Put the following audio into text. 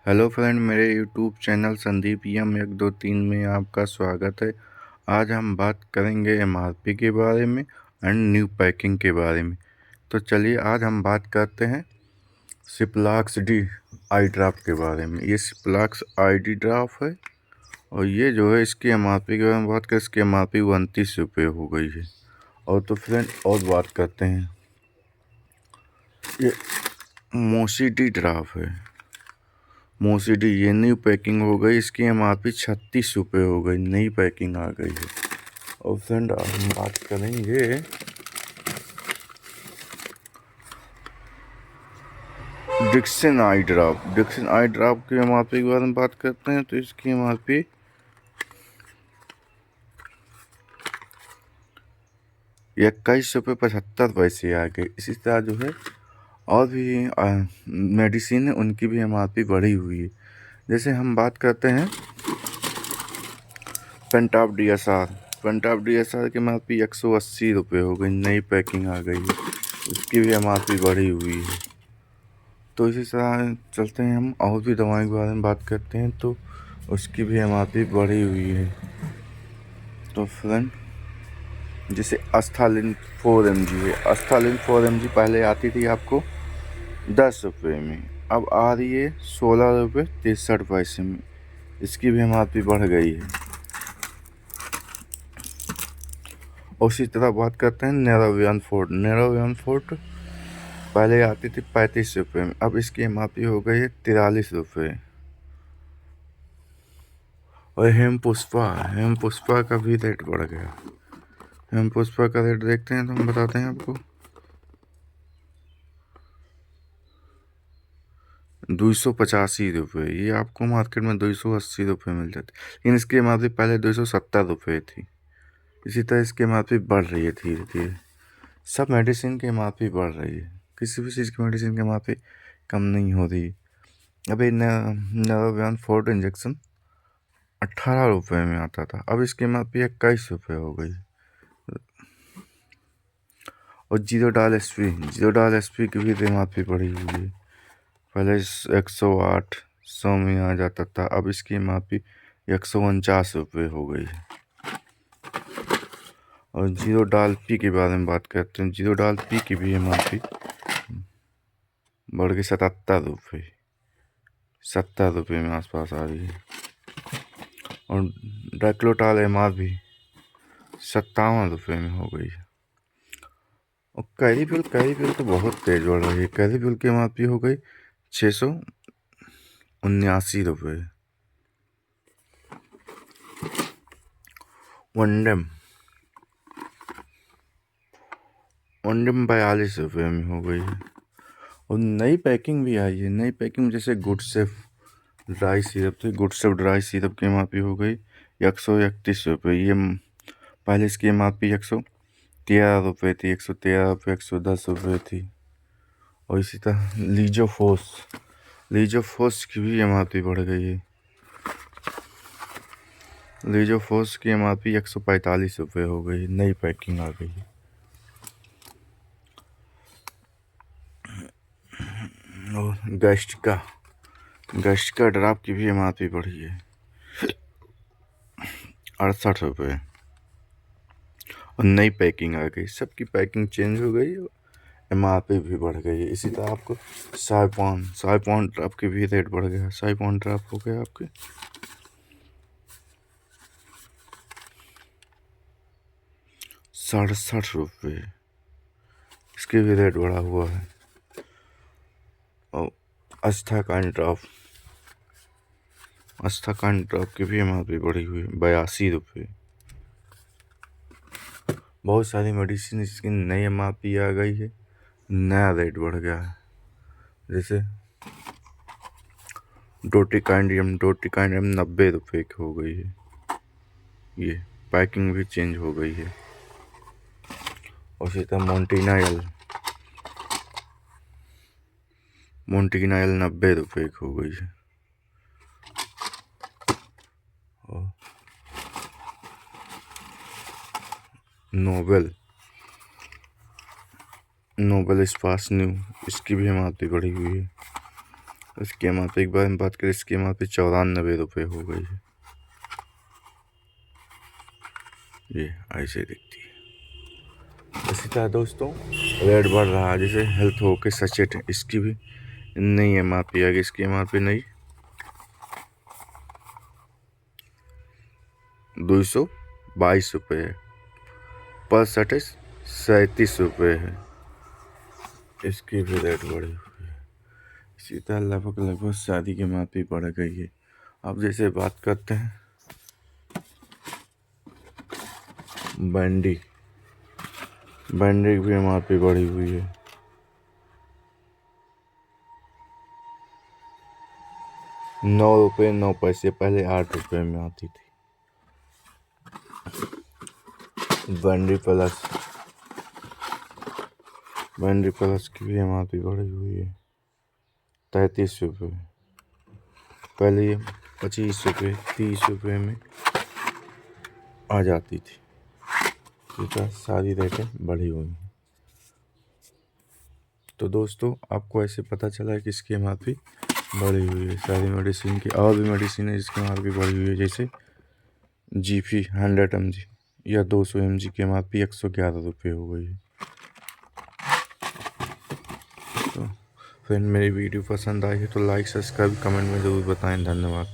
Hello friend, मेरे YouTube channel Sandeep M123 में आपका स्वागत है। आज हम बात करेंगे MRP के बारे में एंड न्यू पैकिंग के बारे में। तो चलिए आज हम बात करते हैं सिप्लाक्स डी आई ड्रॉप के बारे में। ये सिप्लाक्स आई डी ड्रॉप है और ये जो है इसकी MRP के बारे में बात करें, इसकी MRP 29 रुपये हो गई है। और तो फ्रेंड और बात करते हैं, ये मोसी डी ड्रॉप है। मोसीडी ये न्यू पैकिंग हो गई, इसकी MRP 36 रुपये हो गई, नई पैकिंग आ गई है। और फ्रेंड हम बात करेंगे डिक्सन आई ड्रॉप। डिक्सन आई ड्रॉप की MRP के बारे में बात करते हैं तो इसकी MRP 21.75 रुपये आ गई। इसी तरह जो है और भी मेडिसिन है, उनकी भी MRP बढ़ी हुई है। जैसे हम बात करते हैं पेंटाप DSR। पेंटाप DSR की MRP 180 रुपये हो गई, नई पैकिंग आ गई है, उसकी भी MRP बढ़ी हुई है। तो इसी तरह चलते हैं हम और भी दवाई के बारे में बात करते हैं तो उसकी भी MRP बढ़ी हुई है। तो फ्रेंड जैसे अस्थालिन 4mg है। अस्थालिन 4mg पहले आती थी आपको 10 रुपये में, अब आ रही है 16 रुपये 63 पैसे में, इसकी भी MRP बढ़ गई है। उसी तरह बात करते हैं नेरोवियन फोर्ट। नेरोवियन फोर्ट पहले आती थी 35 रुपये में, अब इसकी MRP हो गई है 43 रुपये। और हेम पुष्पा का भी रेट बढ़ गया। हेम पुष्पा का रेट देखते हैं तो हम बताते हैं आपको। 285 रुपये, ये आपको मार्केट में 280 रुपये मिल जाते, लेकिन इसकी MRP पहले 270 रुपये थी। इसी तरह इसकी MRP बढ़ रही है धीरे धीरे। सब मेडिसिन की MRP बढ़ रही है, किसी भी चीज़ की मेडिसिन की MRP कम नहीं हो रही। अभी नेरोवियन फोर्ट इंजेक्शन 18 रुपये में आता था, अब इसकी MRP 21 रुपये हो गई। और जीरो डाल एसपी की भी MRP बढ़ी हुई है। पहले 108-100 में आ जाता था, अब इसकी MRP 149 रुपये हो गई है। और जीरो डाल पी के बारे में बात करते हैं। जीरो डाल पी की भी MRP बढ़ गई 77 रुपये, 70 रुपये में आसपास आ रही है। और डाइक्लोटाल MRP 57 रुपये में हो गई है। और कैरीबिल तो बहुत तेज बढ़ रही है। कैरीबिल की MRP हो गई 679 रुपये। वनडेम 42 रुपये में हो गई है। और नई पैकिंग भी आई है। नई पैकिंग जैसे गुड सेफ ड्राई सिरप थी, गुड सेफ ड्राई सिरप की MRP हो गई 131 रुपये। ये पहले इसकी MRP 113 रुपये थी, 113 रुपये 110 रुपये थी। और इसी तरह लीजोफोर्स की भी MRP बढ़ गई है। लीजोफोर्स की MRP 145 रुपये हो गई, नई पैकिंग आ गई है। और गैस्ट्रिका ड्राप की भी MRP बढ़ी है 68 रुपये। और नई पैकिंग आ गई, सबकी पैकिंग चेंज हो गई, MRP भी बढ़ गई है। इसी तरह आपको साइपॉन ड्राप की भी रेट बढ़ गया। साइपॉन ड्राप हो गया आपके 67 रुपये, इसकी भी रेट बढ़ा हुआ है। और अस्थाकान ड्रॉप की भी MRP बढ़ी हुई है 82 रुपये। बहुत सारी मेडिसिन इसकी नई MRP आ गई है, नया रेट बढ़ गया है। जैसे डोटिकाइंडियम 90 रुपये की हो गई है, ये पैकिंग भी चेंज हो गई है। और इसी तरह मोन्टिनाइल 90 रुपये की हो गई है। और नोबल स्पास न्यू, इसकी भी MRP बढ़ी हुई है इसकी एम आर पी के बारे में बात करें, इसकी एम आर पी 94 रुपये हो गई है। ये ऐसे दिखती है। इसी तरह दोस्तों रेट बढ़ रहा है, जैसे हेल्थ हो के सचेट, इसकी भी नई एम आर पी आ गई। इसकी एम आर पी नई 222 रुपये है, पर सटे 37 रुपये है। इसकी भी रेट बढ़ी हुई है। इसी तरह लगभग शादी की एम आर पी बढ़ गई है। अब जैसे बात करते हैं बैंडी की भी एम आर पी बढ़ी हुई है। 9 रुपये 9 पैसे, पहले 8 रुपये में आती थी। बैंडी प्लस की भी एम आर पी बढ़ी हुई है। 33 रुपये, पहले ये 25 रुपये 30 रुपये में आ जाती थी। तो सारी रेटें बढ़ी हुई हैं। तो दोस्तों आपको ऐसे पता चला है कि इसकी एम आर पी बढ़ी हुई है। सारी मेडिसिन की, और भी मेडिसिन है जिसकी एम आर पी बढ़ी हुई है, जैसे जीफी 100 mg या 200 mg की एम आर पी 111 रुपये हो गई है। तो फ्रेंड, मेरी वीडियो पसंद आई है तो लाइक सब्सक्राइब कमेंट में ज़रूर बताएं। धन्यवाद।